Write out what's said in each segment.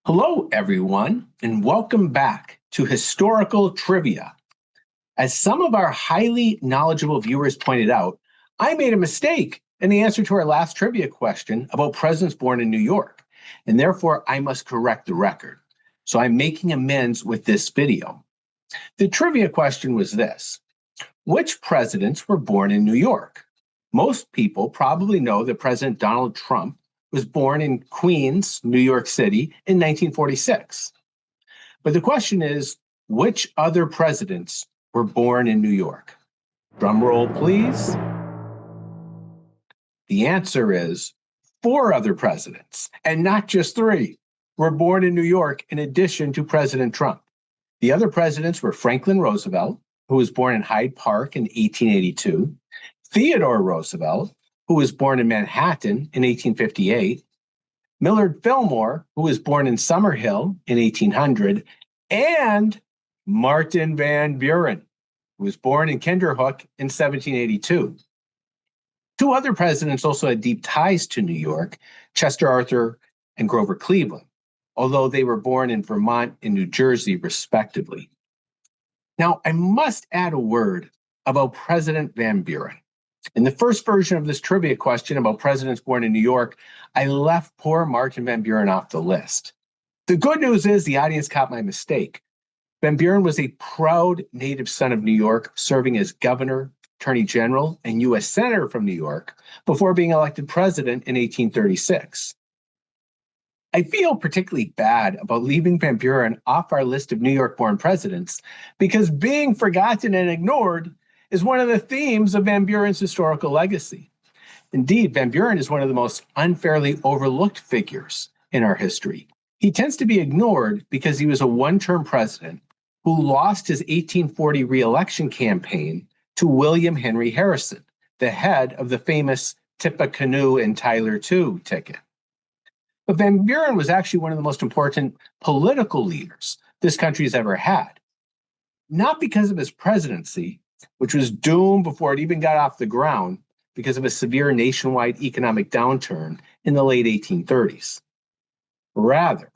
Hello, everyone, and welcome back to Historical Trivia. As some of our highly knowledgeable viewers pointed out, I made a mistake in the answer to our last trivia question about presidents born in New York, and therefore I must correct the record. So I'm making amends with this video. The trivia question was this: which presidents were born in New York? Most people probably know that President Donald Trump was born in Queens, New York City in 1946. But the question is, which other presidents were born in New York? Drum roll, please. The answer is 4 other presidents, and not just 3, were born in New York in addition to President Trump. The other presidents were Franklin Roosevelt, who was born in Hyde Park in 1882, Theodore Roosevelt, who was born in Manhattan in 1858, Millard Fillmore, who was born in Summerhill in 1800, and Martin Van Buren, who was born in Kinderhook in 1782. 2 other presidents also had deep ties to New York, Chester Arthur and Grover Cleveland, although they were born in Vermont and New Jersey, respectively. Now, I must add a word about President Van Buren. In the first version of this trivia question about presidents born in New York, I left poor Martin Van Buren off the list. The good news is the audience caught my mistake. Van Buren was a proud native son of New York, serving as governor, attorney general, and U.S. senator from New York before being elected president in 1836. I feel particularly bad about leaving Van Buren off our list of New York-born presidents because being forgotten and ignored is one of the themes of Van Buren's historical legacy. Indeed, Van Buren is one of the most unfairly overlooked figures in our history. He tends to be ignored because he was a one-term president who lost his 1840 re-election campaign to William Henry Harrison, the head of the famous Tippecanoe and Tyler II ticket. But Van Buren was actually one of the most important political leaders this country has ever had, not because of his presidency, which was doomed before it even got off the ground because of a severe nationwide economic downturn in the late 1830s. Rather,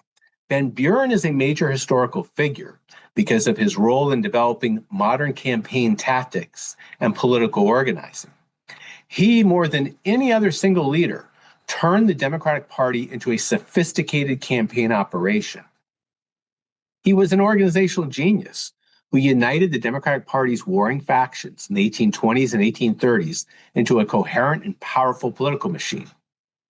Van Buren is a major historical figure because of his role in developing modern campaign tactics and political organizing. He, more than any other single leader, turned the Democratic Party into a sophisticated campaign operation. He was an organizational genius who united the Democratic Party's warring factions in the 1820s and 1830s into a coherent and powerful political machine.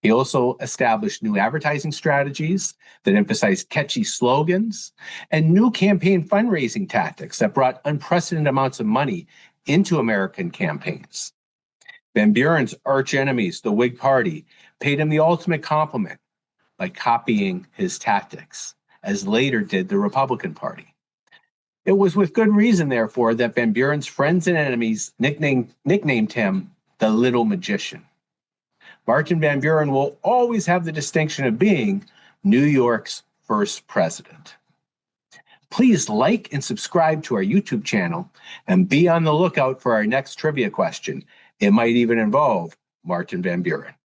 He also established new advertising strategies that emphasized catchy slogans and new campaign fundraising tactics that brought unprecedented amounts of money into American campaigns. Van Buren's archenemies, the Whig Party, paid him the ultimate compliment by copying his tactics, as later did the Republican Party. It was with good reason, therefore, that Van Buren's friends and enemies nicknamed him the Little Magician. Martin Van Buren will always have the distinction of being New York's first president. Please like and subscribe to our YouTube channel and be on the lookout for our next trivia question. It might even involve Martin Van Buren.